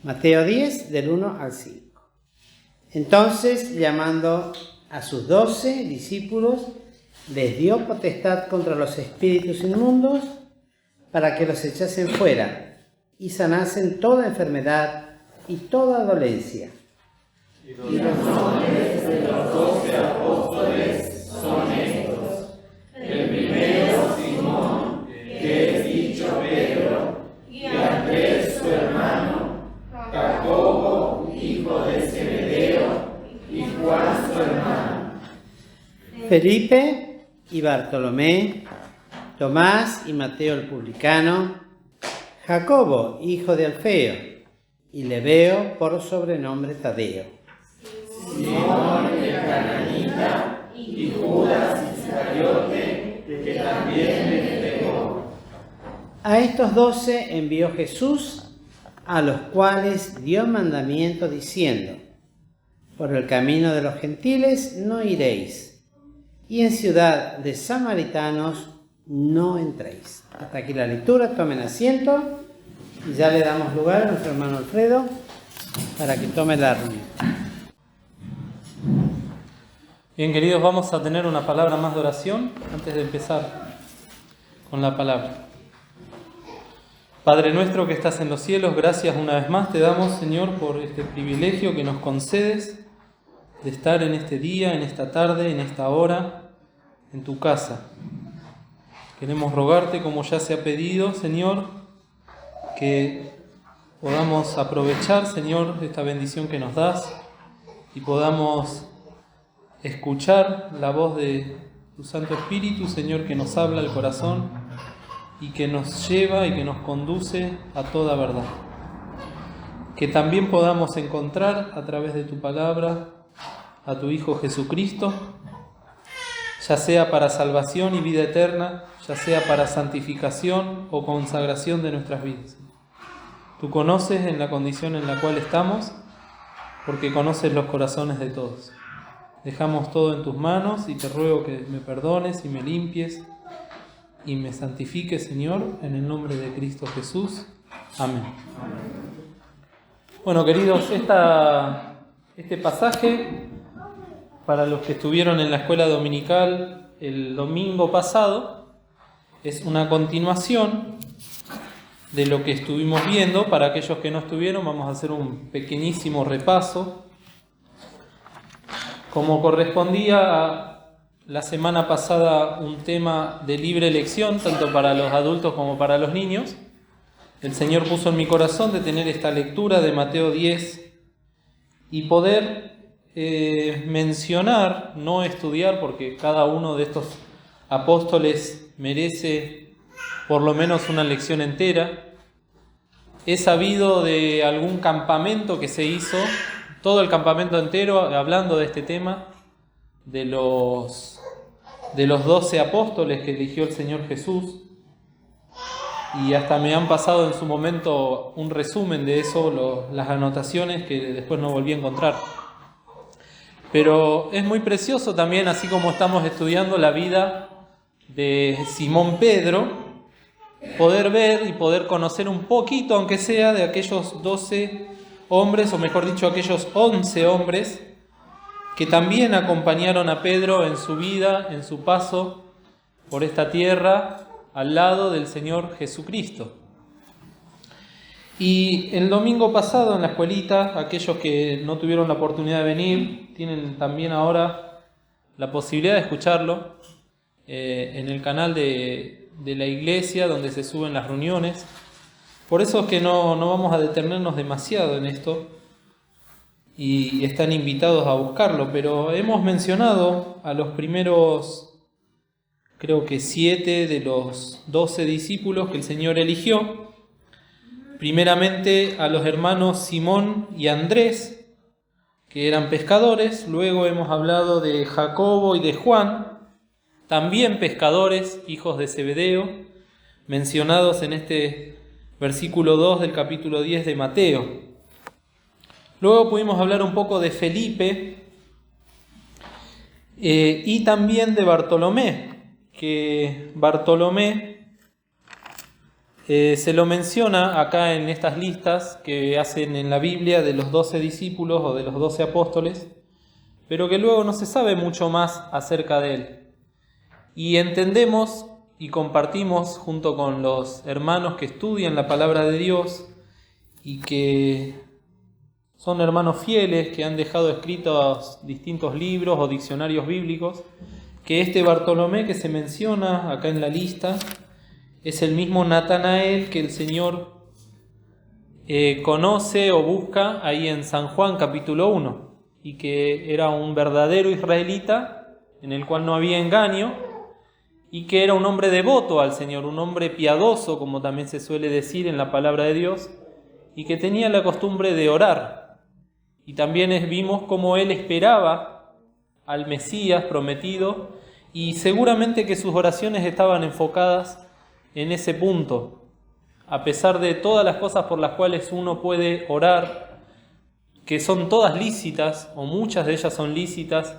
Mateo 10, del 1 al 5. Entonces, llamando a sus 12 discípulos, les dio potestad contra los espíritus inmundos para que los echasen fuera y sanasen toda enfermedad y toda dolencia. Y los nombres de los 12 apóstoles son estos: el primero Simón, que es dicho Pedro, y Andrés su hermano, Jacobo, hijo de Zebedeo, y Juan su hermano, Felipe y Bartolomé, Tomás y Mateo el publicano, Jacobo, hijo de Alfeo, y Lebeo por sobrenombre Tadeo, Simón el cananita y Judas Iscariote, que también le entregó. A estos 12 envió Jesús, a los cuales dio mandamiento diciendo: por el camino de los gentiles no iréis, y en ciudad de samaritanos no entréis. Hasta aquí la lectura, tomen asiento, y ya le damos lugar a nuestro hermano Alfredo para que tome la reunión. Bien, queridos, vamos a tener una palabra más de oración antes de empezar con la palabra. Padre nuestro que estás en los cielos, gracias una vez más te damos, Señor, por este privilegio que nos concedes de estar en este día, en esta tarde, en esta hora, en tu casa. Queremos rogarte, como ya se ha pedido, Señor, que podamos aprovechar, Señor, esta bendición que nos das y podamos escuchar la voz de tu Santo Espíritu, Señor, que nos habla al corazón y que nos lleva y que nos conduce a toda verdad. Que también podamos encontrar a través de tu palabra a tu Hijo Jesucristo, ya sea para salvación y vida eterna, ya sea para santificación o consagración de nuestras vidas. Tú conoces en la condición en la cual estamos, porque conoces los corazones de todos. Dejamos todo en tus manos y te ruego que me perdones y me limpies y me santifiques, Señor, en el nombre de Cristo Jesús. Amén. Bueno, queridos, este pasaje, para los que estuvieron en la escuela dominical el domingo pasado, es una continuación de lo que estuvimos viendo. Para aquellos que no estuvieron, vamos a hacer un pequeñísimo repaso. Como correspondía a la semana pasada un tema de libre elección, tanto para los adultos como para los niños, el Señor puso en mi corazón de tener esta lectura de Mateo 10 y poder mencionar, no estudiar, porque cada uno de estos apóstoles merece por lo menos una lección entera. He sabido de algún campamento que se hizo, todo el campamento entero, hablando de este tema, de los 12 apóstoles que eligió el Señor Jesús, y hasta me han pasado en su momento un resumen de eso, las anotaciones que después no volví a encontrar. Pero es muy precioso también, así como estamos estudiando la vida de Simón Pedro, poder ver y poder conocer un poquito, aunque sea, de aquellos 12 hombres, o mejor dicho, aquellos 11 hombres que también acompañaron a Pedro en su vida, en su paso por esta tierra, al lado del Señor Jesucristo. Y el domingo pasado en la escuelita, aquellos que no tuvieron la oportunidad de venir, tienen también ahora la posibilidad de escucharlo en el canal de la iglesia, donde se suben las reuniones. Por eso es que no vamos a detenernos demasiado en esto, y están invitados a buscarlo, pero hemos mencionado a los primeros, creo que 7 de los 12 discípulos que el Señor eligió. Primeramente a los hermanos Simón y Andrés, que eran pescadores. Luego hemos hablado de Jacobo y de Juan, también pescadores, hijos de Zebedeo, mencionados en este versículo 2 del capítulo 10 de Mateo. Luego pudimos hablar un poco de Felipe y también de Bartolomé, que Bartolomé Se lo menciona acá en estas listas que hacen en la Biblia de los 12 discípulos o de los 12 apóstoles, pero que luego no se sabe mucho más acerca de él. Y entendemos y compartimos junto con los hermanos que estudian la palabra de Dios y que son hermanos fieles que han dejado escritos distintos libros o diccionarios bíblicos, que este Bartolomé que se menciona acá en la lista es el mismo Natanael que el Señor conoce o busca ahí en San Juan capítulo 1, y que era un verdadero israelita en el cual no había engaño, y que era un hombre devoto al Señor, un hombre piadoso, como también se suele decir en la palabra de Dios, y que tenía la costumbre de orar. Y también vimos cómo él esperaba al Mesías prometido, y seguramente que sus oraciones estaban enfocadas en ese punto. A pesar de todas las cosas por las cuales uno puede orar, que son todas lícitas, o muchas de ellas son lícitas,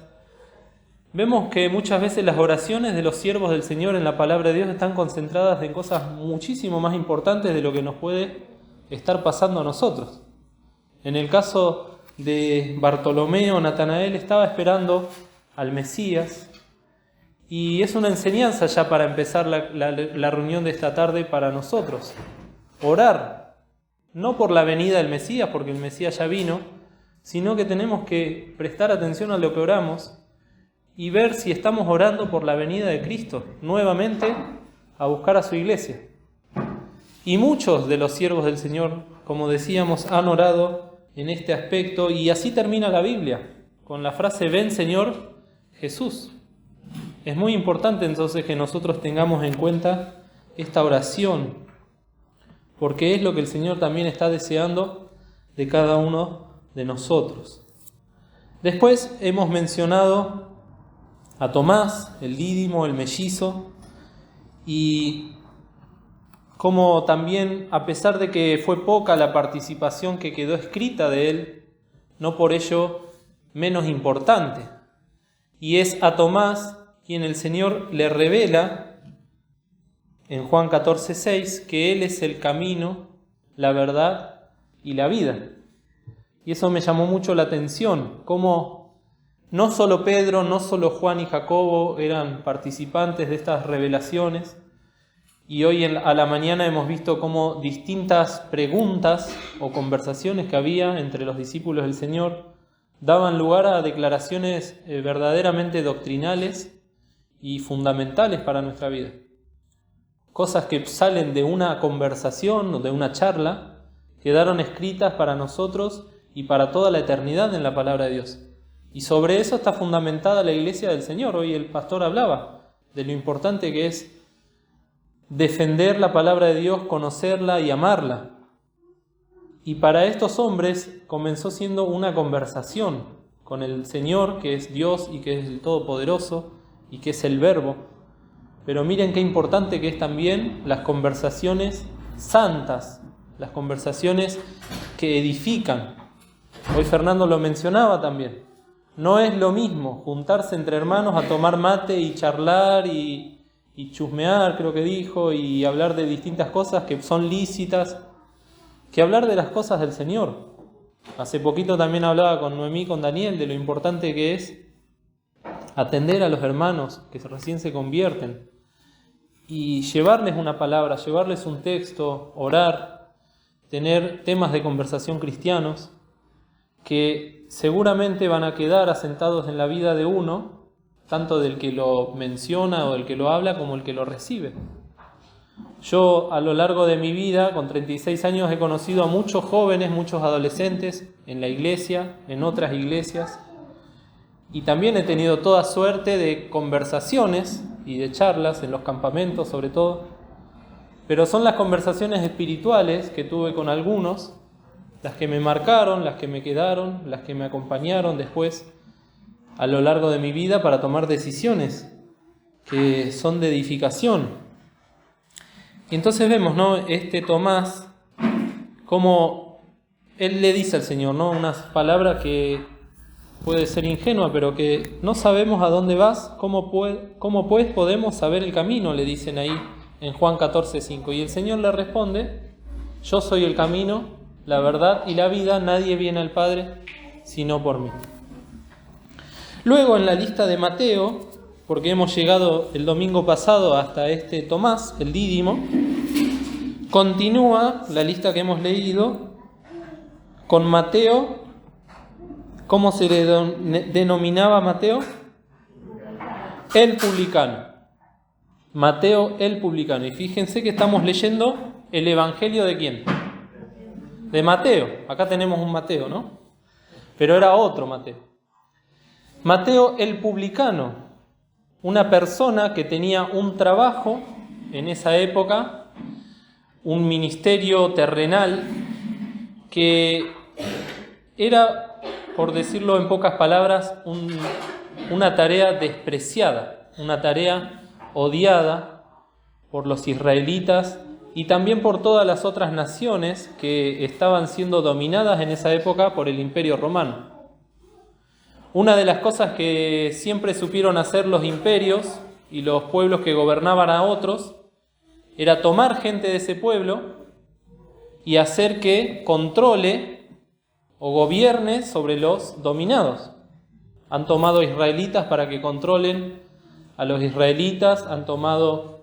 vemos que muchas veces las oraciones de los siervos del Señor en la palabra de Dios están concentradas en cosas muchísimo más importantes de lo que nos puede estar pasando a nosotros. En el caso de Bartolomeo, Natanael estaba esperando al Mesías, y es una enseñanza ya para empezar la reunión de esta tarde para nosotros. Orar, no por la venida del Mesías, porque el Mesías ya vino, sino que tenemos que prestar atención a lo que oramos y ver si estamos orando por la venida de Cristo, nuevamente a buscar a su iglesia. Y muchos de los siervos del Señor, como decíamos, han orado en este aspecto, y así termina la Biblia, con la frase: ven Señor Jesús. Es muy importante entonces que nosotros tengamos en cuenta esta oración, porque es lo que el Señor también está deseando de cada uno de nosotros. Después hemos mencionado a Tomás, el Dídimo, el mellizo, y como también, a pesar de que fue poca la participación que quedó escrita de él, no por ello menos importante. Y es a Tomás quien el Señor le revela en Juan 14:6 que Él es el camino, la verdad y la vida. Y eso me llamó mucho la atención, cómo no solo Pedro, no solo Juan y Jacobo eran participantes de estas revelaciones, y hoy a la mañana hemos visto cómo distintas preguntas o conversaciones que había entre los discípulos del Señor daban lugar a declaraciones verdaderamente doctrinales y fundamentales para nuestra vida. Cosas que salen de una conversación o de una charla, quedaron escritas para nosotros y para toda la eternidad en la palabra de Dios. Y sobre eso está fundamentada la iglesia del Señor. Hoy el pastor hablaba de lo importante que es defender la palabra de Dios, conocerla y amarla. Y para estos hombres comenzó siendo una conversación con el Señor, que es Dios y que es el Todopoderoso y que es el Verbo. Pero miren qué importante que es también las conversaciones santas, las conversaciones que edifican. Hoy Fernando lo mencionaba también. No es lo mismo juntarse entre hermanos a tomar mate y charlar y chusmear, creo que dijo, y hablar de distintas cosas que son lícitas, que hablar de las cosas del Señor. Hace poquito también hablaba con Noemí, con Daniel, de lo importante que es atender a los hermanos que recién se convierten y llevarles una palabra, llevarles un texto, orar, tener temas de conversación cristianos que seguramente van a quedar asentados en la vida de uno, tanto del que lo menciona o del que lo habla como el que lo recibe. Yo a lo largo de mi vida, con 36 años, he conocido a muchos jóvenes, muchos adolescentes en la iglesia, en otras iglesias, y también he tenido toda suerte de conversaciones y de charlas en los campamentos sobre todo, pero son las conversaciones espirituales que tuve con algunos las que me marcaron, las que me quedaron, las que me acompañaron después a lo largo de mi vida para tomar decisiones que son de edificación. Y entonces vemos, ¿no?, este Tomás, como él le dice al Señor, ¿no?, unas palabras que puede ser ingenua, pero que no sabemos a dónde vas, ¿cómo pues podemos saber el camino?, le dicen ahí en Juan 14:5. Y el Señor le responde: yo soy el camino, la verdad y la vida, nadie viene al Padre sino por mí. Luego en la lista de Mateo, porque hemos llegado el domingo pasado hasta este Tomás, el Dídimo, continúa la lista que hemos leído con Mateo. ¿Cómo se le denominaba Mateo? El publicano. Mateo el publicano. Y fíjense que estamos leyendo el Evangelio de ¿quién? De Mateo. Acá tenemos un Mateo, ¿no? Pero era otro Mateo. Mateo el publicano. Una persona que tenía un trabajo en esa época, un ministerio terrenal que era, por decirlo en pocas palabras, una tarea despreciada, una tarea odiada por los israelitas y también por todas las otras naciones que estaban siendo dominadas en esa época por el Imperio Romano. Una de las cosas que siempre supieron hacer los imperios y los pueblos que gobernaban a otros era tomar gente de ese pueblo y hacer que controle o gobierne sobre los dominados. Han tomado israelitas para que controlen a los israelitas, han tomado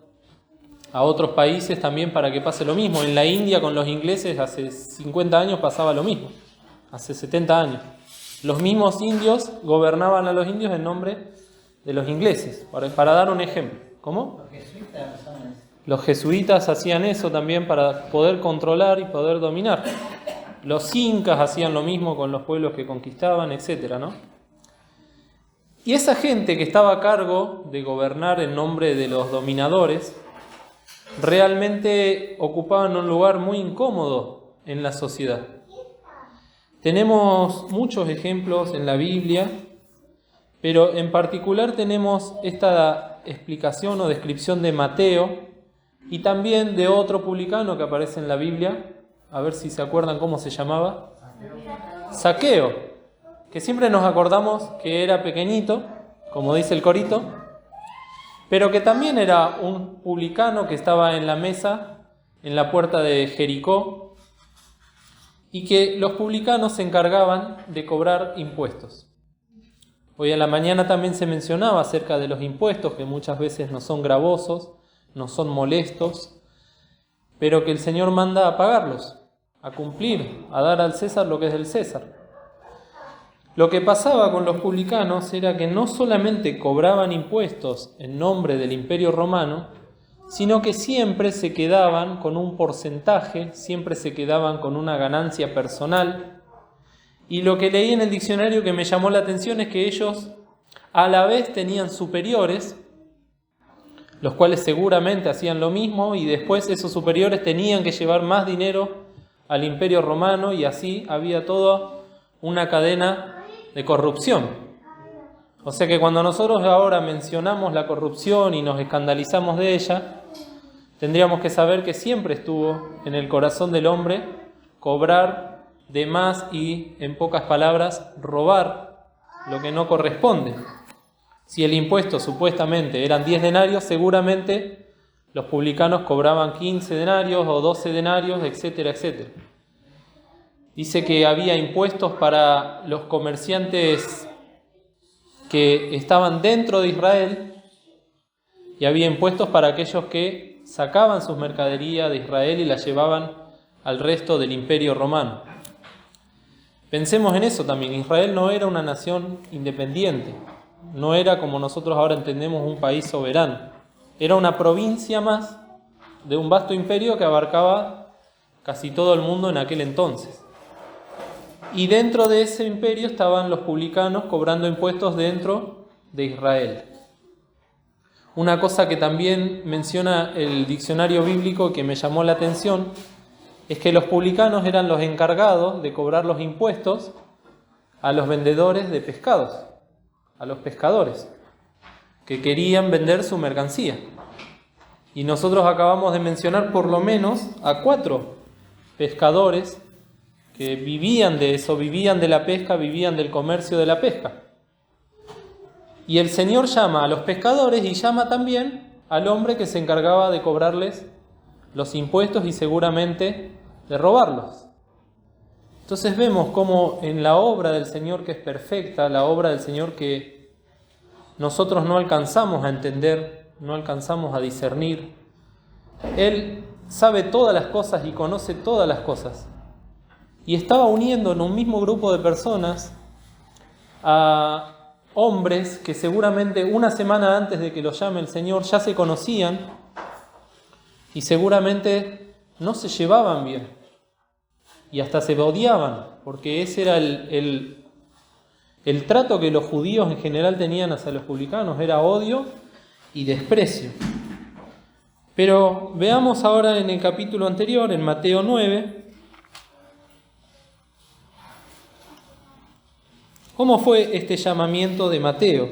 a otros países también para que pase lo mismo. En la India con los ingleses hace 50 años pasaba lo mismo, hace 70 años. Los mismos indios gobernaban a los indios en nombre de los ingleses, para dar un ejemplo. ¿Cómo? Los jesuitas hacían eso también para poder controlar y poder dominar. Los incas hacían lo mismo con los pueblos que conquistaban, etcétera, ¿no? Y esa gente que estaba a cargo de gobernar en nombre de los dominadores, realmente ocupaban un lugar muy incómodo en la sociedad. Tenemos muchos ejemplos en la Biblia, pero en particular tenemos esta explicación o descripción de Mateo y también de otro publicano que aparece en la Biblia. A ver si se acuerdan cómo se llamaba. Zaqueo, que siempre nos acordamos que era pequeñito, como dice el corito, pero que también era un publicano que estaba en la mesa, en la puerta de Jericó, y que los publicanos se encargaban de cobrar impuestos. Hoy a la mañana también se mencionaba acerca de los impuestos, que muchas veces no son gravosos, no son molestos, pero que el Señor manda a pagarlos, a cumplir, a dar al César lo que es del César. Lo que pasaba con los publicanos era que no solamente cobraban impuestos en nombre del Imperio Romano, sino que siempre se quedaban con un porcentaje, siempre se quedaban con una ganancia personal. Y lo que leí en el diccionario que me llamó la atención es que ellos a la vez tenían superiores, los cuales seguramente hacían lo mismo, y después esos superiores tenían que llevar más dinero al Imperio Romano, y así había toda una cadena de corrupción. O sea que cuando nosotros ahora mencionamos la corrupción y nos escandalizamos de ella, tendríamos que saber que siempre estuvo en el corazón del hombre cobrar de más y, en pocas palabras, robar lo que no corresponde. Si el impuesto supuestamente eran 10 denarios, seguramente los publicanos cobraban 15 denarios o 12 denarios, etcétera, etcétera. Dice que había impuestos para los comerciantes que estaban dentro de Israel y había impuestos para aquellos que sacaban sus mercaderías de Israel y las llevaban al resto del Imperio Romano. Pensemos en eso también. Israel no era una nación independiente, no era como nosotros ahora entendemos un país soberano, era una provincia más de un vasto imperio que abarcaba casi todo el mundo en aquel entonces. Y dentro de ese imperio estaban los publicanos cobrando impuestos dentro de Israel. Una cosa que también menciona el diccionario bíblico que me llamó la atención es que los publicanos eran los encargados de cobrar los impuestos a los vendedores de pescados, a los pescadores que querían vender su mercancía. Y nosotros acabamos de mencionar por lo menos a 4 pescadores que vivían de eso, vivían de la pesca, vivían del comercio de la pesca. Y el Señor llama a los pescadores y llama también al hombre que se encargaba de cobrarles los impuestos y seguramente de robarlos. Entonces vemos cómo en la obra del Señor, que es perfecta, la obra del Señor que nosotros no alcanzamos a entender, no alcanzamos a discernir, Él sabe todas las cosas y conoce todas las cosas. Y estaba uniendo en un mismo grupo de personas a hombres que seguramente una semana antes de que los llame el Señor ya se conocían y seguramente no se llevaban bien. Y hasta se odiaban, porque ese era el trato que los judíos en general tenían hacia los publicanos, era odio y desprecio. Pero veamos ahora en el capítulo anterior, en Mateo 9, cómo fue este llamamiento de Mateo.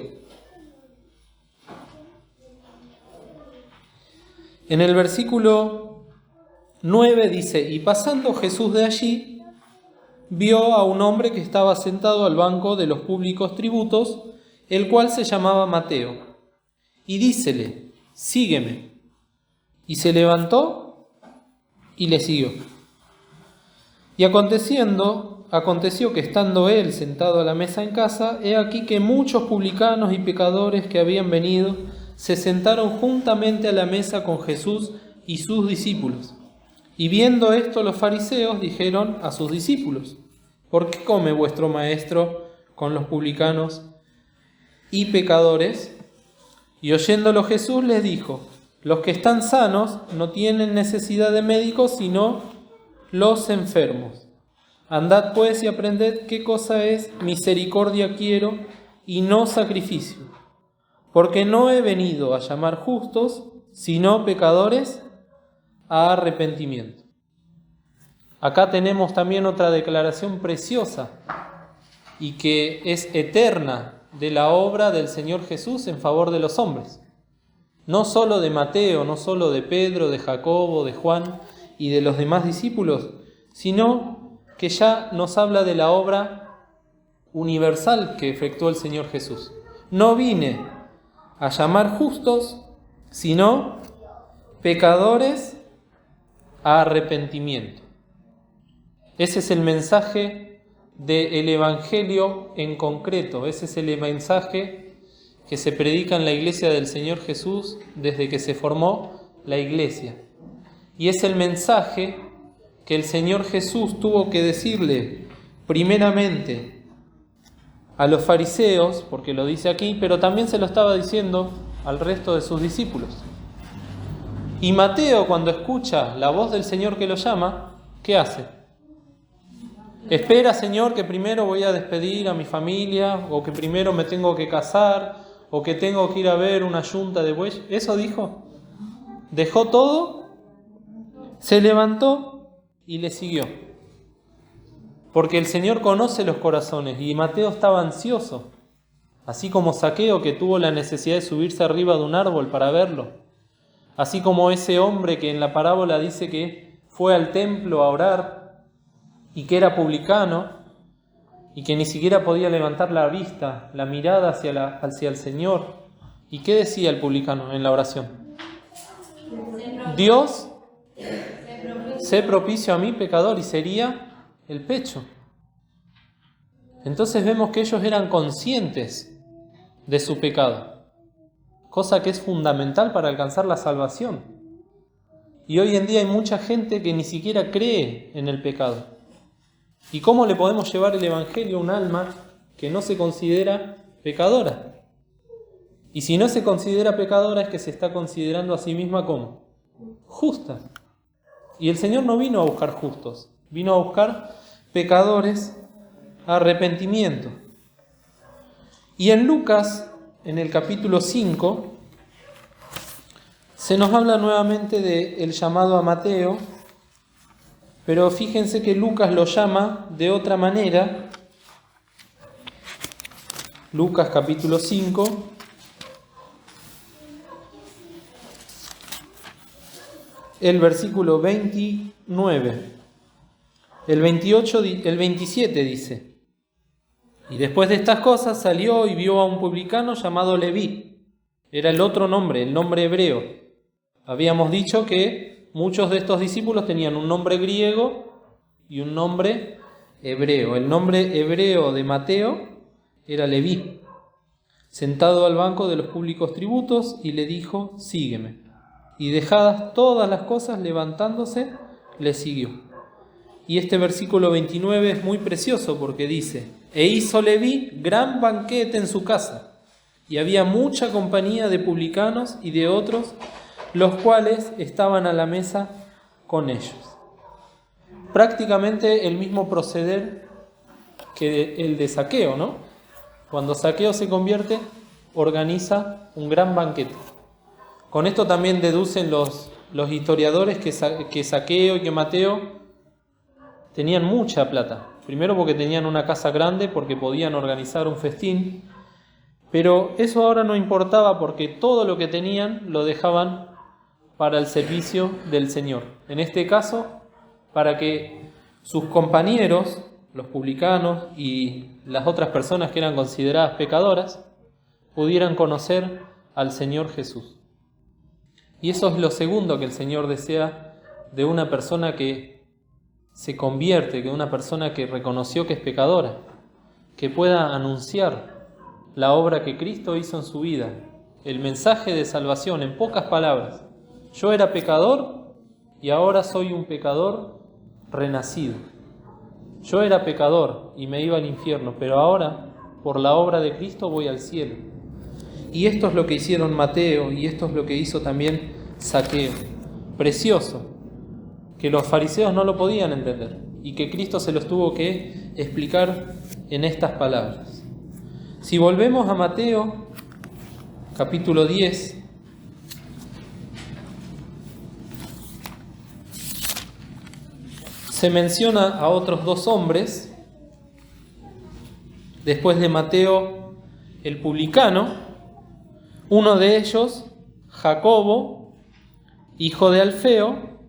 En el versículo 9 dice: y pasando Jesús de allí, vio a un hombre que estaba sentado al banco de los públicos tributos, el cual se llamaba Mateo, y dícele: sígueme. Y se levantó y le siguió. Y aconteció que estando él sentado a la mesa en casa, he aquí que muchos publicanos y pecadores que habían venido se sentaron juntamente a la mesa con Jesús y sus discípulos. Y viendo esto los fariseos dijeron a sus discípulos: ¿por qué come vuestro maestro con los publicanos y pecadores? Y oyéndolo Jesús les dijo: los que están sanos no tienen necesidad de médicos, sino los enfermos. Andad pues y aprended qué cosa es misericordia quiero y no sacrificio, porque no he venido a llamar justos, sino pecadores a arrepentimiento. Acá tenemos también otra declaración preciosa y que es eterna de la obra del Señor Jesús en favor de los hombres. No solo de Mateo, no solo de Pedro, de Jacobo, de Juan y de los demás discípulos, sino que ya nos habla de la obra universal que efectuó el Señor Jesús. No vine a llamar justos, sino pecadores a arrepentimiento. Ese es el mensaje del Evangelio en concreto, ese es el mensaje que se predica en la iglesia del Señor Jesús desde que se formó la iglesia. Y es el mensaje que el Señor Jesús tuvo que decirle primeramente a los fariseos, porque lo dice aquí, pero también se lo estaba diciendo al resto de sus discípulos. Y Mateo, cuando escucha la voz del Señor que lo llama, ¿qué hace? Espera, Señor, que primero voy a despedir a mi familia, o que primero me tengo que casar, o que tengo que ir a ver una yunta de bueyes. ¿Eso dijo? Dejó todo, se levantó y le siguió. Porque el Señor conoce los corazones y Mateo estaba ansioso, así como Zaqueo, que tuvo la necesidad de subirse arriba de un árbol para verlo. Así como ese hombre que en la parábola dice que fue al templo a orar y que era publicano y que ni siquiera podía levantar la vista, la mirada hacia el Señor. ¿Y qué decía el publicano en la oración? Dios, sé propicio a mí, pecador, y sería el pecho. Entonces vemos que ellos eran conscientes de su pecado, cosa que es fundamental para alcanzar la salvación. Y hoy en día hay mucha gente que ni siquiera cree en el pecado. ¿Y cómo le podemos llevar el Evangelio a un alma que no se considera pecadora? Y si no se considera pecadora es que se está considerando a sí misma como justa. Y el Señor no vino a buscar justos, vino a buscar pecadores a arrepentimiento. Y en Lucas, en el capítulo 5, se nos habla nuevamente del llamado a Mateo, pero fíjense que Lucas lo llama de otra manera. Lucas capítulo 5, el versículo 29. El 27 dice: y después de estas cosas salió y vio a un publicano llamado Leví, Era el otro nombre, el nombre hebreo. Habíamos dicho que muchos de estos discípulos tenían un nombre griego y un nombre hebreo. El nombre hebreo de Mateo era Leví, sentado al banco de los públicos tributos, y le dijo: sígueme. Y dejadas todas las cosas, levantándose, le siguió. Y este versículo 29 es muy precioso porque dice: e hizo Leví gran banquete en su casa, y había mucha compañía de publicanos y de otros, los cuales estaban a la mesa con ellos. Prácticamente el mismo proceder que el de Zaqueo, ¿no? Cuando Zaqueo se convierte, organiza un gran banquete. Con esto también deducen los historiadores que Zaqueo y que Mateo tenían mucha plata. Primero porque tenían una casa grande, porque podían organizar un festín, pero eso ahora no importaba porque todo lo que tenían lo dejaban para el servicio del Señor. En este caso, para que sus compañeros, los publicanos y las otras personas que eran consideradas pecadoras, pudieran conocer al Señor Jesús. Y eso es lo segundo que el Señor desea de una persona que se convierte, de una persona que reconoció que es pecadora, que pueda anunciar la obra que Cristo hizo en su vida, el mensaje de salvación en pocas palabras. Yo era pecador y ahora soy un pecador renacido. Yo era pecador y me iba al infierno, pero ahora, por la obra de Cristo, voy al cielo. Y esto es lo que hicieron Mateo y esto es lo que hizo también Zaqueo. Precioso, que los fariseos no lo podían entender y que Cristo se los tuvo que explicar en estas palabras. Si volvemos a Mateo, capítulo 10, se menciona a otros dos hombres, después de Mateo el publicano, uno de ellos, Jacobo, hijo de Alfeo,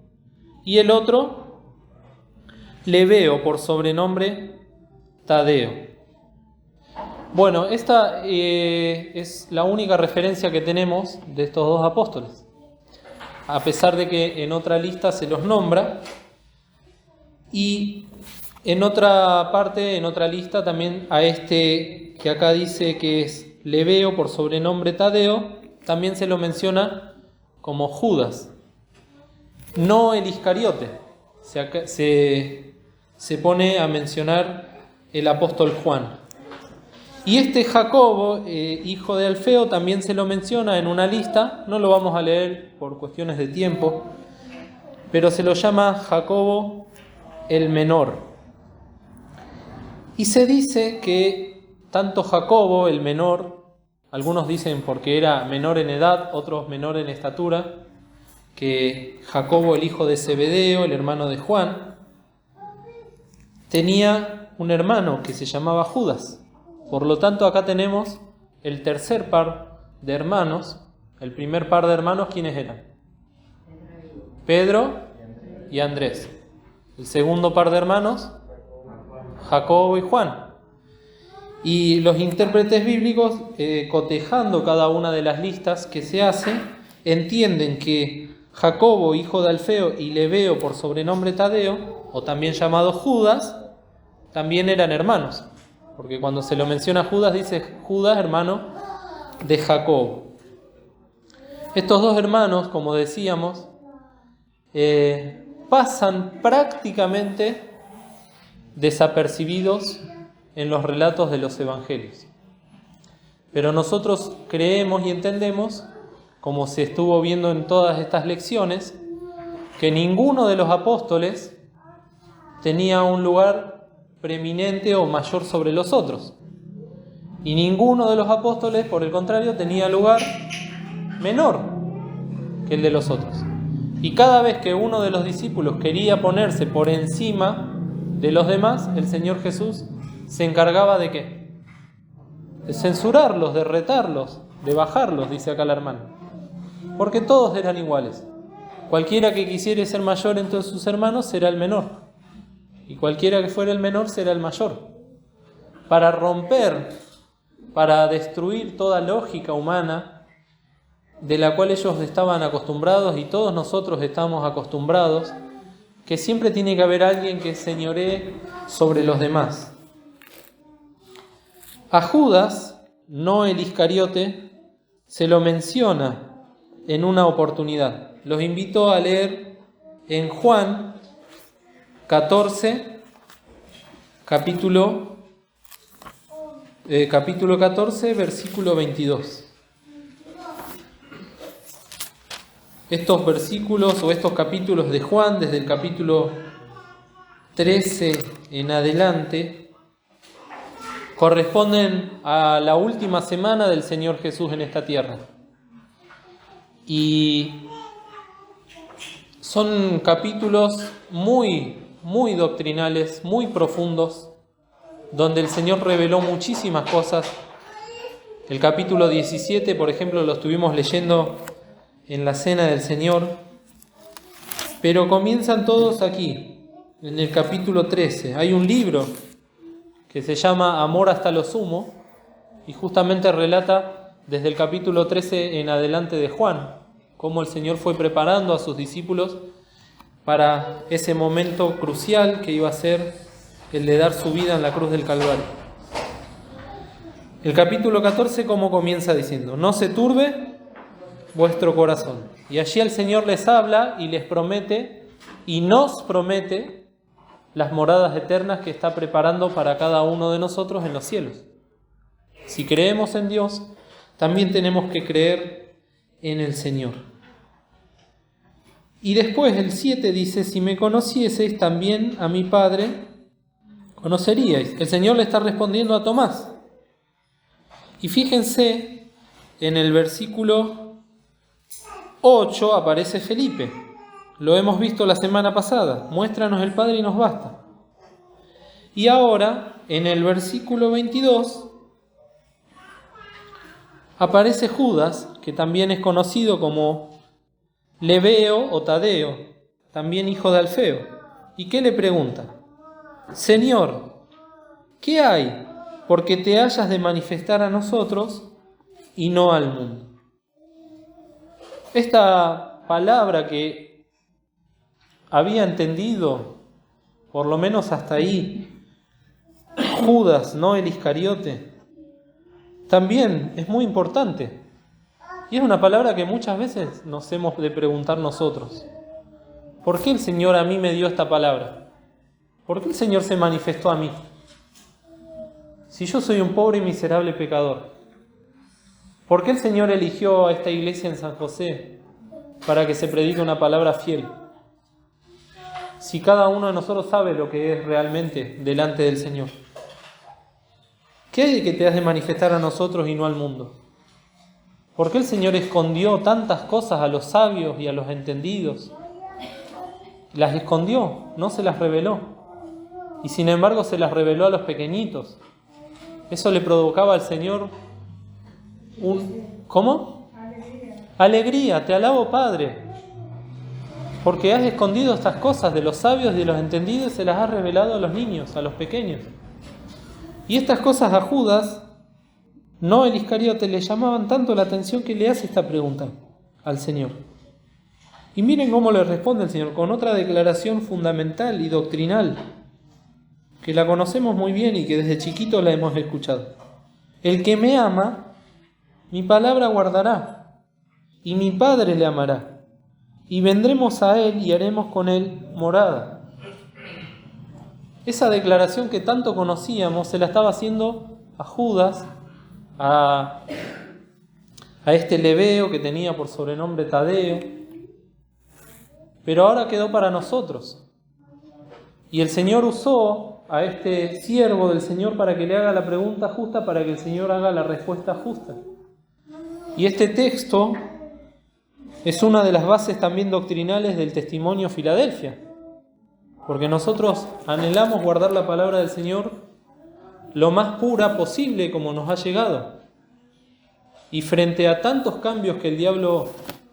y el otro, Lebeo, por sobrenombre Tadeo. Bueno, esta es la única referencia que tenemos de estos dos apóstoles, a pesar de que en otra lista se los nombra, y en otra parte, en otra lista, también a este que acá dice que es Lebeo, por sobrenombre Tadeo, también se lo menciona como Judas, no el Iscariote. Se pone a mencionar el apóstol Juan. Y este Jacobo, hijo de Alfeo, también se lo menciona en una lista, no lo vamos a leer por cuestiones de tiempo, pero se lo llama Jacobo el menor. Y se dice que tanto Jacobo el menor, algunos dicen porque era menor en edad, otros menor en estatura, que Jacobo el hijo de Zebedeo, el hermano de Juan, tenía un hermano que se llamaba Judas. Por lo tanto, acá tenemos el tercer par de hermanos. El primer par de hermanos, ¿quiénes eran? Pedro y Andrés. El segundo par de hermanos, Jacobo y Juan. Y los intérpretes bíblicos, cotejando cada una de las listas que se hace, entienden que Jacobo, hijo de Alfeo, y Lebeo, por sobrenombre Tadeo, o también llamado Judas, también eran hermanos. Porque cuando se lo menciona a Judas, dice Judas, hermano de Jacobo. Estos dos hermanos, como decíamos, pasan prácticamente desapercibidos en los relatos de los evangelios. Pero nosotros creemos y entendemos, como se estuvo viendo en todas estas lecciones, que ninguno de los apóstoles tenía un lugar preeminente o mayor sobre los otros. Y ninguno de los apóstoles, por el contrario, tenía lugar menor que el de los otros. Y cada vez que uno de los discípulos quería ponerse por encima de los demás, el Señor Jesús se encargaba ¿de qué? De censurarlos, de retarlos, de bajarlos, dice acá la hermana. Porque todos eran iguales. Cualquiera que quisiera ser mayor entre sus hermanos será el menor. Y cualquiera que fuera el menor será el mayor. Para romper, para destruir toda lógica humana de la cual ellos estaban acostumbrados y todos nosotros estamos acostumbrados, que siempre tiene que haber alguien que señoree sobre los demás. A Judas, no el Iscariote, se lo menciona en una oportunidad. Los invito a leer en Juan 14, capítulo 14, versículo 22. Estos versículos o estos capítulos de Juan, desde el capítulo 13 en adelante, corresponden a la última semana del Señor Jesús en esta tierra. Y son capítulos muy doctrinales, muy profundos, donde el Señor reveló muchísimas cosas. El capítulo 17, por ejemplo, lo estuvimos leyendo en la Cena del Señor, pero comienzan todos aquí, en el capítulo 13. Hay un libro que se llama Amor hasta lo sumo, y justamente relata desde el capítulo 13 en adelante de Juan, cómo el Señor fue preparando a sus discípulos para ese momento crucial que iba a ser el de dar su vida en la cruz del Calvario. El capítulo 14, ¿cómo comienza diciendo? No se turbe vuestro corazón. Y allí el Señor les habla y les promete, y nos promete, las moradas eternas que está preparando para cada uno de nosotros en los cielos. Si creemos en Dios, también tenemos que creer en el Señor. Y después el 7 dice, si me conocieseis, también a mi Padre conoceríais. El Señor le está respondiendo a Tomás. Y fíjense, en el versículo 8 aparece Felipe. Lo hemos visto la semana pasada. Muéstranos el Padre y nos basta. Y ahora, en el versículo 22, aparece Judas, que también es conocido como Lebeo o Tadeo, también hijo de Alfeo. ¿Y qué le pregunta? Señor, ¿qué hay porque te hayas de manifestar a nosotros y no al mundo? Esta palabra que había entendido, por lo menos hasta ahí, Judas, no el Iscariote, también es muy importante. Y es una palabra que muchas veces nos hemos de preguntar nosotros. ¿Por qué el Señor a mí me dio esta palabra? ¿Por qué el Señor se manifestó a mí? Si yo soy un pobre y miserable pecador, ¿por qué el Señor eligió a esta iglesia en San José para que se predique una palabra fiel? Si cada uno de nosotros sabe lo que es realmente delante del Señor. ¿Qué hay de que te has de manifestar a nosotros y no al mundo? ¿Por qué el Señor escondió tantas cosas a los sabios y a los entendidos? Las escondió, no se las reveló. Y sin embargo se las reveló a los pequeñitos. Eso le provocaba al Señor ¿cómo? Alegría, te alabo, Padre, porque has escondido estas cosas de los sabios y de los entendidos y se las has revelado a los niños, a los pequeños. Y estas cosas a Judas, no el Iscariote, le llamaban tanto la atención que le hace esta pregunta al Señor. Y miren cómo le responde el Señor, con otra declaración fundamental y doctrinal, que la conocemos muy bien y que desde chiquitos la hemos escuchado. El que me ama, mi palabra guardará, y mi Padre le amará, y vendremos a él y haremos con él morada. Esa declaración que tanto conocíamos se la estaba haciendo a Judas, a este Lebeo que tenía por sobrenombre Tadeo, pero ahora quedó para nosotros. Y el Señor usó a este siervo del Señor para que le haga la pregunta justa, para que el Señor haga la respuesta justa. Y este texto es una de las bases también doctrinales del testimonio Filadelfia, porque nosotros anhelamos guardar la palabra del Señor lo más pura posible como nos ha llegado. Y frente a tantos cambios que el diablo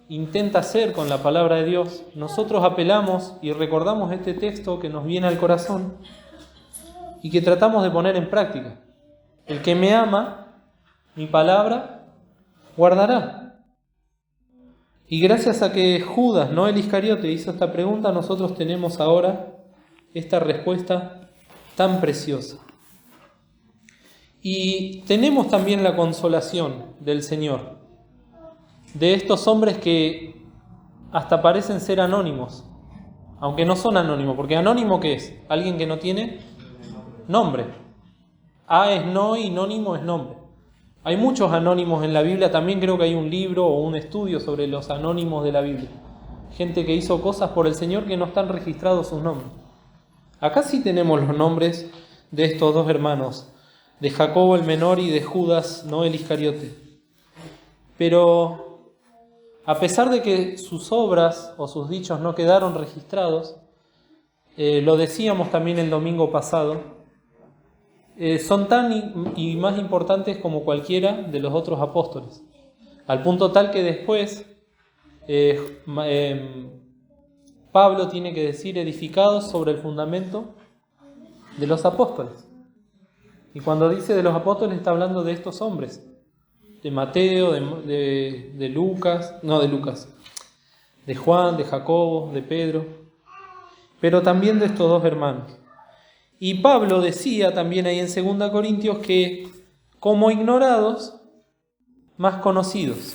intenta hacer con la palabra de Dios, nosotros apelamos y recordamos este texto que nos viene al corazón y que tratamos de poner en práctica. El que me ama, mi palabra guardará. Y gracias a que Judas, no el Iscariote, hizo esta pregunta, nosotros tenemos ahora esta respuesta tan preciosa. Y tenemos también la consolación del Señor, de estos hombres que hasta parecen ser anónimos, aunque no son anónimos, porque anónimo ¿qué es? Alguien que no tiene nombre. A es no y anónimo es nombre. Hay muchos anónimos en la Biblia, también creo que hay un libro o un estudio sobre los anónimos de la Biblia. Gente que hizo cosas por el Señor que no están registrados sus nombres. Acá sí tenemos los nombres de estos dos hermanos, de Jacobo el menor y de Judas, no el Iscariote. Pero a pesar de que sus obras o sus dichos no quedaron registrados, lo decíamos también el domingo pasado, son tan y más importantes como cualquiera de los otros apóstoles, al punto tal que después Pablo tiene que decir edificados sobre el fundamento de los apóstoles. Y cuando dice de los apóstoles está hablando de estos hombres, de Mateo, de Lucas, de Juan, de Jacobo, de Pedro, pero también de estos dos hermanos. Y Pablo decía también ahí en 2 Corintios que como ignorados, más conocidos.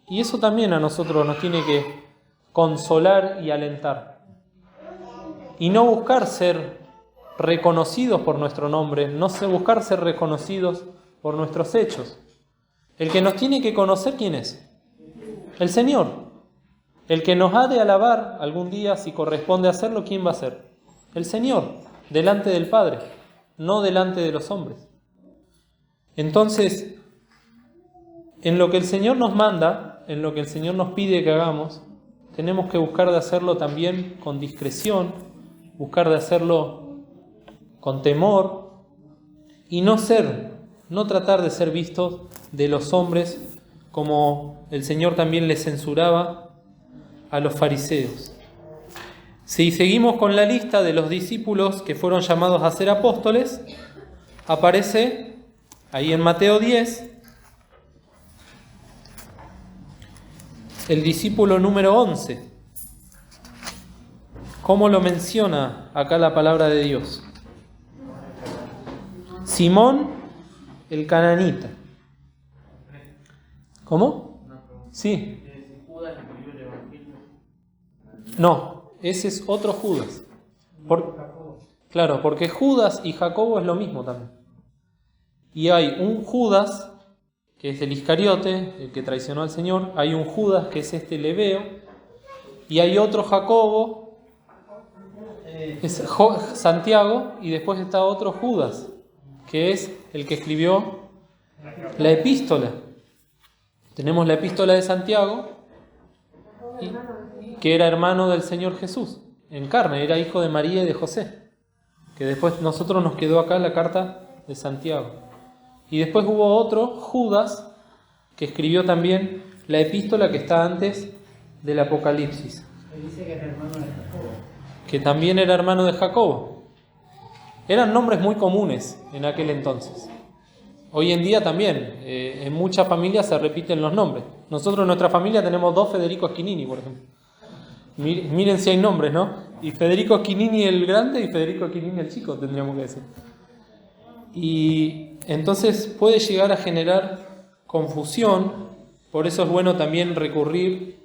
Y eso también a nosotros nos tiene que consolar y alentar. Y no buscar ser reconocidos por nuestro nombre, no buscar ser reconocidos por nuestros hechos. El que nos tiene que conocer, ¿quién es? El Señor. El que nos ha de alabar algún día, si corresponde hacerlo, ¿quién va a ser? El Señor, delante del Padre, no delante de los hombres. Entonces, en lo que el Señor nos manda, en lo que el Señor nos pide que hagamos, tenemos que buscar de hacerlo también con discreción, buscar de hacerlo con temor y no tratar de ser vistos de los hombres como el Señor también les censuraba a los fariseos. Si seguimos con la lista de los discípulos que fueron llamados a ser apóstoles, aparece ahí en Mateo 10 el discípulo número 11. ¿Cómo lo menciona acá la palabra de Dios? Simón el cananita. ¿Cómo? Sí. No. Ese es otro Judas. Claro, porque Judas y Jacobo es lo mismo también. Y hay un Judas, que es el Iscariote, el que traicionó al Señor. Hay un Judas, que es este Lebeo. Y hay otro Jacobo, es Santiago. Y después está otro Judas, que es el que escribió la epístola. Tenemos la epístola de Santiago, que era hermano del Señor Jesús, en carne, era hijo de María y de José, que después nosotros nos quedó acá la carta de Santiago. Y después hubo otro, Judas, que escribió también la epístola que está antes del Apocalipsis. Dice que era hermano de Jacobo. Que también era hermano de Jacobo. Eran nombres muy comunes en aquel entonces. Hoy en día también, en muchas familias se repiten los nombres. Nosotros en nuestra familia tenemos 2 Federico Schinnini, por ejemplo. Miren si hay nombres, ¿no? Y Federico Schinnini el grande y Federico Schinnini el chico, tendríamos que decir. Y entonces puede llegar a generar confusión, por eso es bueno también recurrir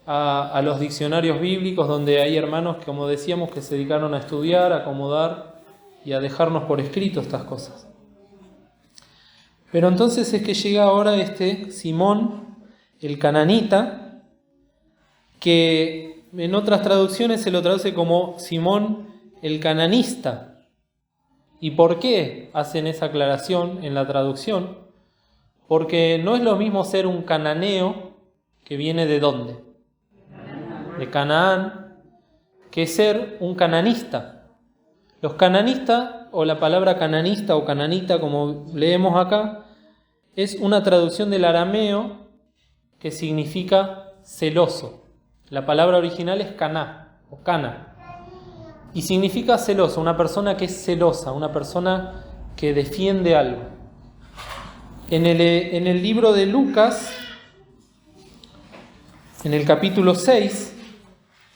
a los diccionarios bíblicos, donde hay hermanos, como decíamos, que se dedicaron a estudiar, a acomodar y a dejarnos por escrito estas cosas. Pero entonces es que llega ahora este Simón, el cananita, que en otras traducciones se lo traduce como Simón el cananista. ¿Y por qué hacen esa aclaración en la traducción? Porque no es lo mismo ser un cananeo, que viene de ¿dónde? De Canaán, que ser un cananista. Los cananistas, o la palabra cananista o cananita, como leemos acá, es una traducción del arameo que significa celoso. La palabra original es caná o cana y significa celoso, una persona que es celosa, una persona que defiende algo. En el libro de Lucas En el capítulo 6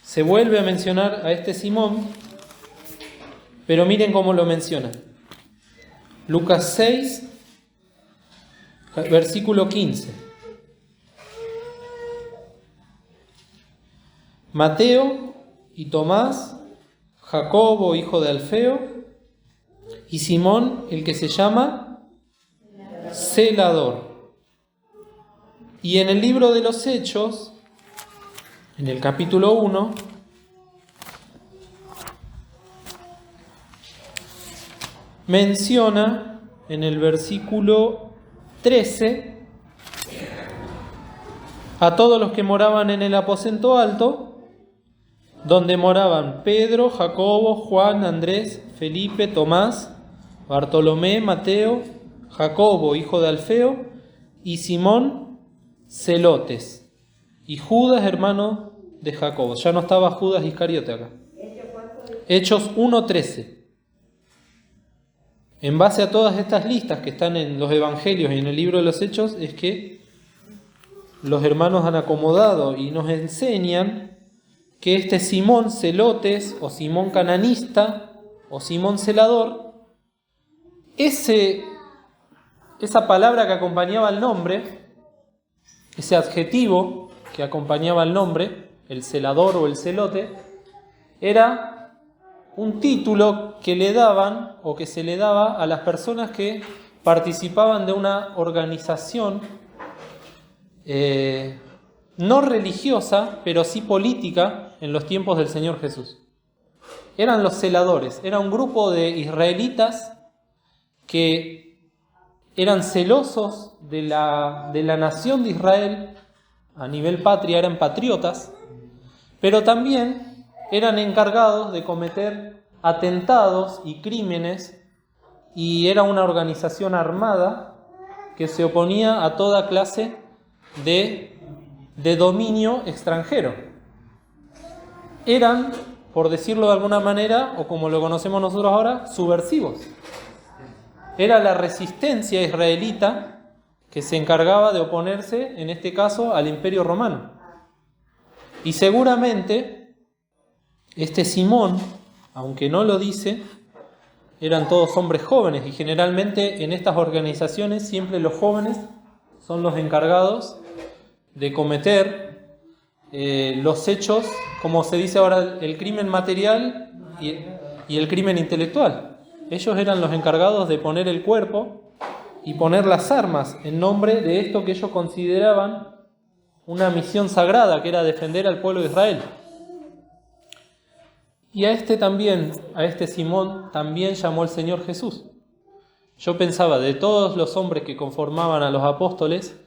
se vuelve a mencionar a este Simón, pero miren cómo lo menciona. Lucas 6, versículo 15. Mateo y Tomás, Jacobo, hijo de Alfeo, y Simón, el que se llama Celador. Y en el libro de los Hechos, en el capítulo 1, menciona en el versículo 13 a todos los que moraban en el aposento alto, donde moraban Pedro, Jacobo, Juan, Andrés, Felipe, Tomás, Bartolomé, Mateo, Jacobo, hijo de Alfeo, y Simón, Celotes, y Judas, hermano de Jacobo. Ya no estaba Judas Iscariote acá. Hechos 1:13. En base a todas estas listas que están en los evangelios y en el libro de los Hechos, es que los hermanos han acomodado y nos enseñan que este Simón Celotes, o Simón Cananista, o Simón Celador, esa palabra que acompañaba el nombre, ese adjetivo que acompañaba el nombre, el celador o el celote, era un título que le daban o que se le daba a las personas que participaban de una organización no religiosa, pero sí política en los tiempos del Señor Jesús. Eran los celadores, era un grupo de israelitas que eran celosos de la nación de Israel. A nivel patria eran patriotas, pero también eran encargados de cometer atentados y crímenes, y era una organización armada que se oponía a toda clase de dominio extranjero. Eran, por decirlo de alguna manera, o como lo conocemos nosotros ahora, subversivos. Era la resistencia israelita que se encargaba de oponerse, en este caso, al Imperio Romano. Y seguramente este Simón, aunque no lo dice, eran todos hombres jóvenes, y generalmente en estas organizaciones siempre los jóvenes son los encargados de cometer los hechos, como se dice ahora, el crimen material y el crimen intelectual. Ellos eran los encargados de poner el cuerpo y poner las armas en nombre de esto que ellos consideraban una misión sagrada, que era defender al pueblo de Israel. Y a este Simón también llamó el Señor Jesús. Yo pensaba, de todos los hombres que conformaban a los apóstoles,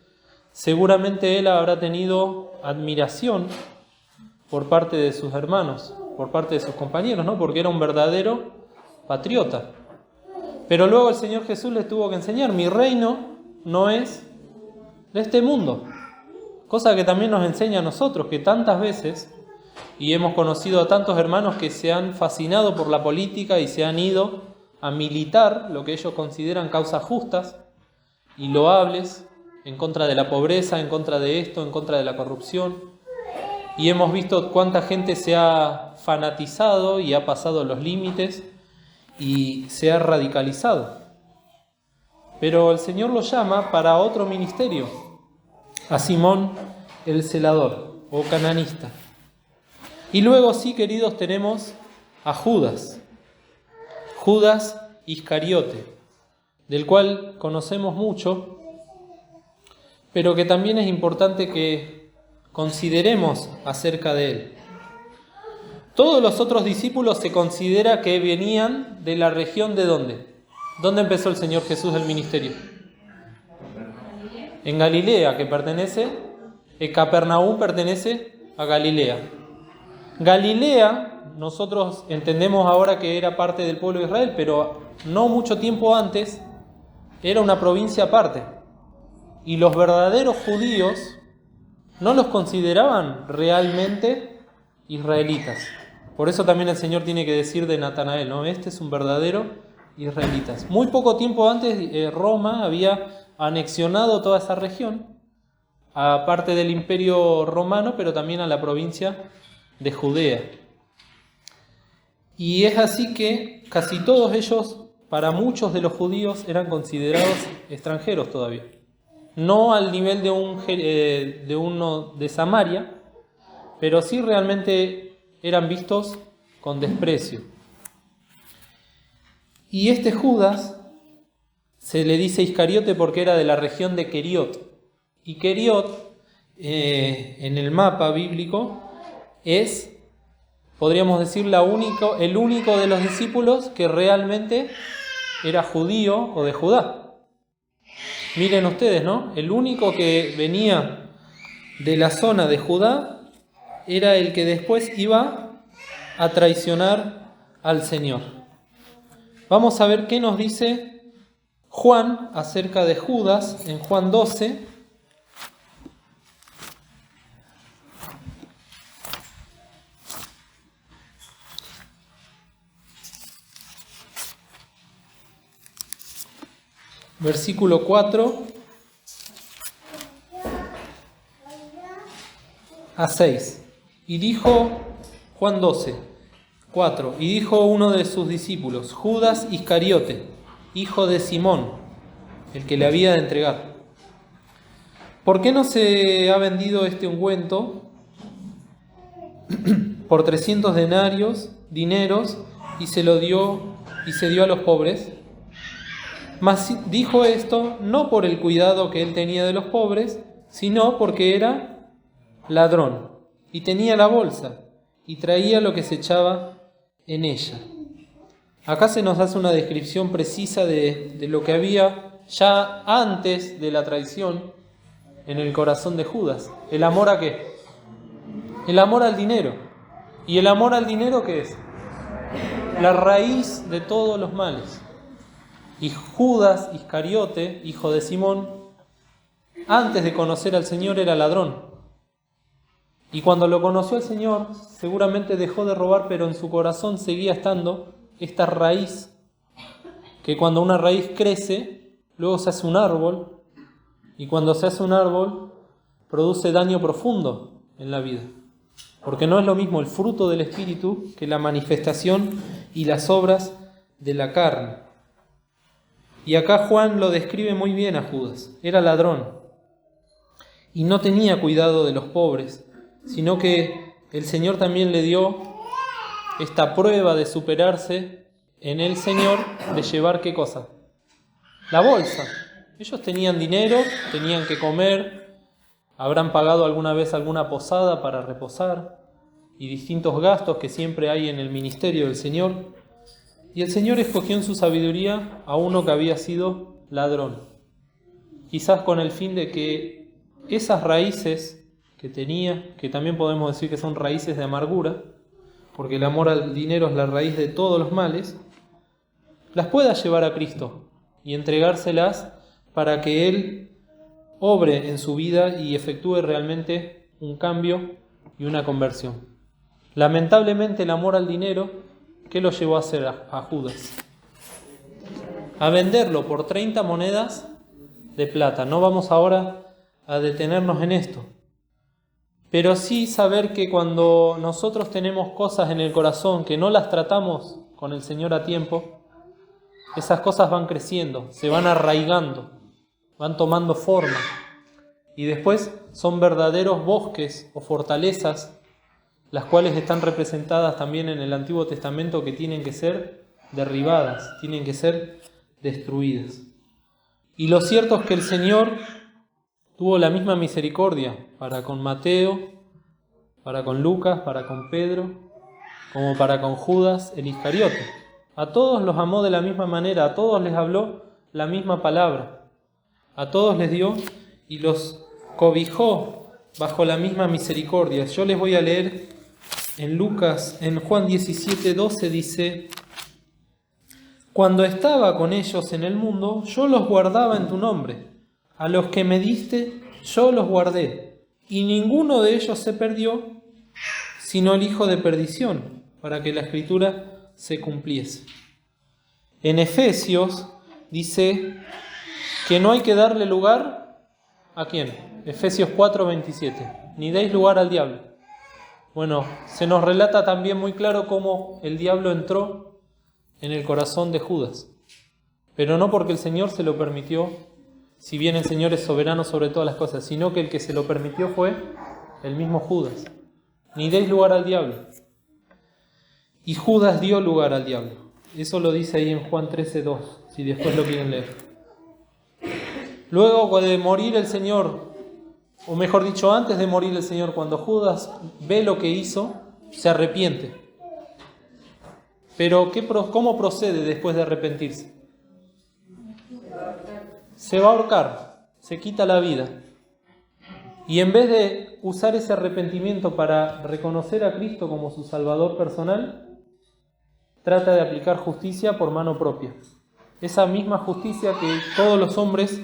seguramente él habrá tenido admiración por parte de sus hermanos, por parte de sus compañeros, ¿no? Porque era un verdadero patriota. Pero luego el Señor Jesús les tuvo que enseñar: mi reino no es de este mundo. Cosa que también nos enseña a nosotros, que tantas veces, y hemos conocido a tantos hermanos que se han fascinado por la política y se han ido a militar lo que ellos consideran causas justas y loables, en contra de la pobreza, en contra de esto, en contra de la corrupción. Y hemos visto cuánta gente se ha fanatizado y ha pasado los límites y se ha radicalizado. Pero el Señor lo llama para otro ministerio, a Simón el celador o cananista. Y luego, sí, queridos, tenemos a Judas Iscariote, del cual conocemos mucho, pero que también es importante que consideremos acerca de él. Todos los otros discípulos se considera que venían de la región de ¿dónde? ¿Dónde empezó el Señor Jesús el ministerio? En Galilea, que pertenece, Capernaum pertenece a Galilea. Galilea, nosotros entendemos ahora que era parte del pueblo de Israel, pero no mucho tiempo antes era una provincia aparte. Y los verdaderos judíos no los consideraban realmente israelitas. Por eso también el Señor tiene que decir de Natanael, ¿no? Este es un verdadero israelita. Muy poco tiempo antes Roma había anexionado toda esa región, a parte del Imperio Romano, pero también a la provincia de Judea. Y es así que casi todos ellos, para muchos de los judíos, eran considerados extranjeros todavía. No al nivel de uno de Samaria, pero sí realmente eran vistos con desprecio. Y este Judas se le dice Iscariote porque era de la región de Queriot. Y Queriot, en el mapa bíblico, es, podríamos decir, el único de los discípulos que realmente era judío o de Judá. Miren ustedes, ¿no? El único que venía de la zona de Judá era el que después iba a traicionar al Señor. Vamos a ver qué nos dice Juan acerca de Judas en Juan 12. Versículo 4 a 6. Y dijo, Juan 12, 4, y dijo uno de sus discípulos, Judas Iscariote, hijo de Simón, el que le había de entregar: ¿por qué no se ha vendido este ungüento por 300 dineros y se dio a los pobres? Mas dijo esto no por el cuidado que él tenía de los pobres, sino porque era ladrón, y tenía la bolsa, y traía lo que se echaba en ella. Acá se nos hace una descripción precisa de lo que había ya antes de la traición en el corazón de Judas. ¿El amor a qué? El amor al dinero. ¿Y el amor al dinero qué es? La raíz de todos los males. Y Judas Iscariote, hijo de Simón, antes de conocer al Señor era ladrón. Y cuando lo conoció al Señor, seguramente dejó de robar, pero en su corazón seguía estando esta raíz, que cuando una raíz crece, luego se hace un árbol, y cuando se hace un árbol, produce daño profundo en la vida. Porque no es lo mismo el fruto del Espíritu que la manifestación y las obras de la carne. Y acá Juan lo describe muy bien a Judas. Era ladrón y no tenía cuidado de los pobres, sino que el Señor también le dio esta prueba de superarse en el Señor, de llevar ¿qué cosa? La bolsa. Ellos tenían dinero, tenían que comer, habrán pagado alguna vez alguna posada para reposar y distintos gastos que siempre hay en el ministerio del Señor. Y el Señor escogió en su sabiduría a uno que había sido ladrón, quizás con el fin de que esas raíces que tenía, que también podemos decir que son raíces de amargura, porque el amor al dinero es la raíz de todos los males, las pueda llevar a Cristo y entregárselas para que Él obre en su vida y efectúe realmente un cambio y una conversión. Lamentablemente el amor al dinero, ¿qué lo llevó a hacer a Judas? A venderlo por 30 monedas de plata. No vamos ahora a detenernos en esto, pero sí saber que cuando nosotros tenemos cosas en el corazón que no las tratamos con el Señor a tiempo, esas cosas van creciendo, se van arraigando, van tomando forma y después son verdaderos bosques o fortalezas, las cuales están representadas también en el Antiguo Testamento, que tienen que ser derribadas, tienen que ser destruidas. Y lo cierto es que el Señor tuvo la misma misericordia para con Mateo, para con Lucas, para con Pedro, como para con Judas el Iscariote. A todos los amó de la misma manera, a todos les habló la misma palabra, a todos les dio y los cobijó bajo la misma misericordia. Yo les voy a leer en Juan 17:12 dice: cuando estaba con ellos en el mundo, yo los guardaba en tu nombre. A los que me diste, yo los guardé. Y ninguno de ellos se perdió, sino el hijo de perdición, para que la Escritura se cumpliese. En Efesios dice que no hay que darle lugar ¿A quién? Efesios 4:27. Ni deis lugar al diablo. Bueno, se nos relata también muy claro cómo el diablo entró en el corazón de Judas. Pero no porque el Señor se lo permitió, si bien el Señor es soberano sobre todas las cosas, sino que el que se lo permitió fue el mismo Judas. Ni deis lugar al diablo. Y Judas dio lugar al diablo. Eso lo dice ahí en Juan 13:2, si después lo quieren leer. Luego de morir el Señor, o mejor dicho, antes de morir el Señor, cuando Judas ve lo que hizo, se arrepiente. Pero ¿cómo procede después de arrepentirse? Se va a ahorcar, se quita la vida. Y en vez de usar ese arrepentimiento para reconocer a Cristo como su Salvador personal, trata de aplicar justicia por mano propia. Esa misma justicia que todos los hombres,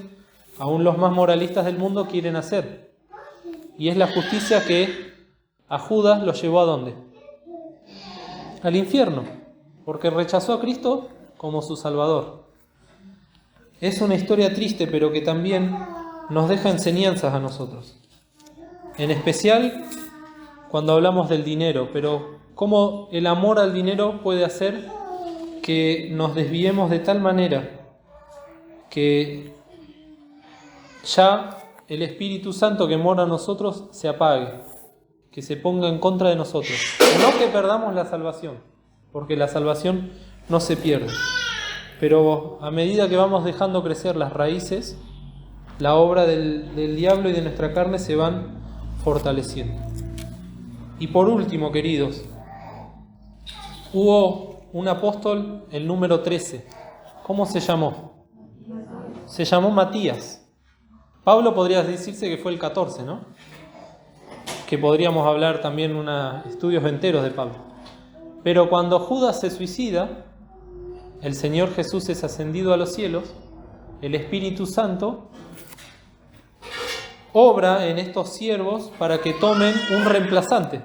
aún los más moralistas del mundo, quieren hacer. Y es la justicia que a Judas lo llevó ¿a dónde? Al infierno, porque rechazó a Cristo como su Salvador. Es una historia triste, pero que también nos deja enseñanzas a nosotros. En especial cuando hablamos del dinero, pero cómo el amor al dinero puede hacer que nos desviemos de tal manera que ya el Espíritu Santo que mora en nosotros se apague, que se ponga en contra de nosotros. No que perdamos la salvación, porque la salvación no se pierde. Pero a medida que vamos dejando crecer las raíces, la obra del diablo y de nuestra carne se van fortaleciendo. Y por último, queridos, hubo un apóstol, el número 13. ¿Cómo se llamó? Se llamó Matías. Pablo podría decirse que fue el 14, ¿no? Que podríamos hablar también estudios enteros de Pablo. Pero cuando Judas se suicida, el Señor Jesús es ascendido a los cielos, el Espíritu Santo obra en estos siervos para que tomen un reemplazante.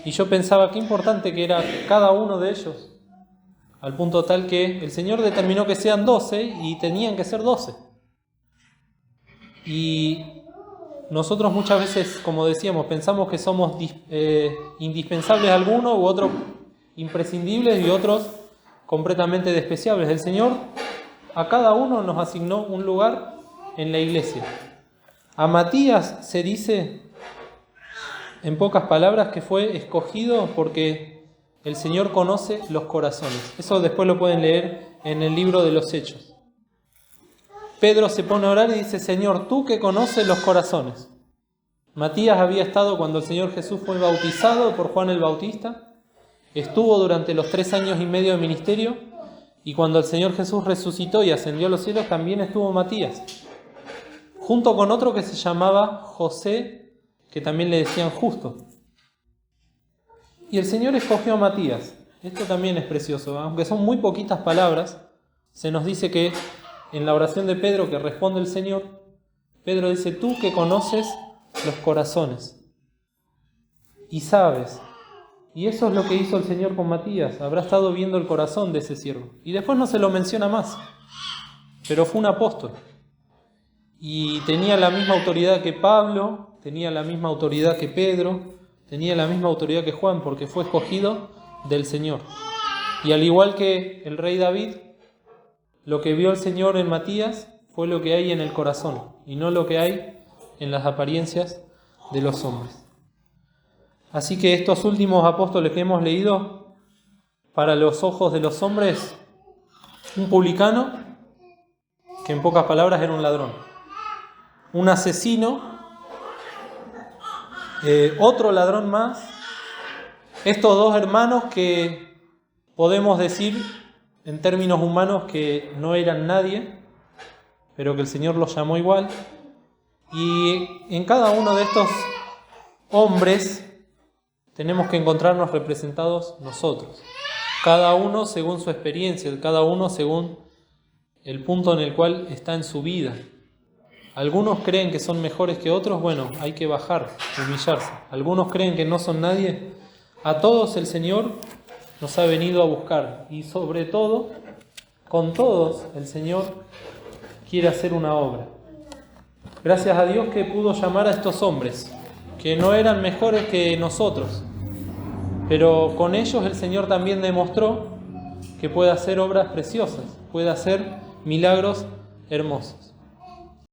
Y yo pensaba qué importante que era cada uno de ellos, al punto tal que el Señor determinó que sean 12 y tenían que ser 12. Y nosotros muchas veces, como decíamos, pensamos que somos indispensables algunos u otros imprescindibles y otros completamente despreciables. El Señor a cada uno nos asignó un lugar en la iglesia. A Matías se dice, en pocas palabras, que fue escogido porque el Señor conoce los corazones. Eso después lo pueden leer en el libro de los Hechos. Pedro se pone a orar y dice: Señor, tú que conoces los corazones. Matías había estado cuando el Señor Jesús fue bautizado por Juan el Bautista, estuvo durante los 3 años y medio de ministerio, y cuando el Señor Jesús resucitó y ascendió a los cielos, también estuvo Matías, junto con otro que se llamaba José, que también le decían Justo. Y el Señor escogió a Matías. Esto también es precioso, aunque son muy poquitas palabras. Se nos dice que en la oración de Pedro que responde el Señor, Pedro dice: tú que conoces los corazones y sabes. Y eso es lo que hizo el Señor con Matías. Habrá estado viendo el corazón de ese siervo. Y después no se lo menciona más, pero fue un apóstol. Y tenía la misma autoridad que Pablo, tenía la misma autoridad que Pedro, tenía la misma autoridad que Juan, porque fue escogido del Señor. Y al igual que el rey David, lo que vio el Señor en Matías fue lo que hay en el corazón, y no lo que hay en las apariencias de los hombres. Así que estos últimos apóstoles que hemos leído, para los ojos de los hombres, un publicano, que en pocas palabras era un ladrón, un asesino, otro ladrón más, estos 2 hermanos que podemos decir en términos humanos que no eran nadie, pero que el Señor los llamó igual. Y en cada uno de estos hombres tenemos que encontrarnos representados nosotros, cada uno según su experiencia, cada uno según el punto en el cual está en su vida. Algunos creen que son mejores que otros, bueno, hay que bajar, humillarse. Algunos creen que no son nadie. A todos el Señor nos ha venido a buscar, y sobre todo, con todos el Señor quiere hacer una obra. Gracias a Dios que pudo llamar a estos hombres, que no eran mejores que nosotros, pero con ellos el Señor también demostró que puede hacer obras preciosas, puede hacer milagros hermosos.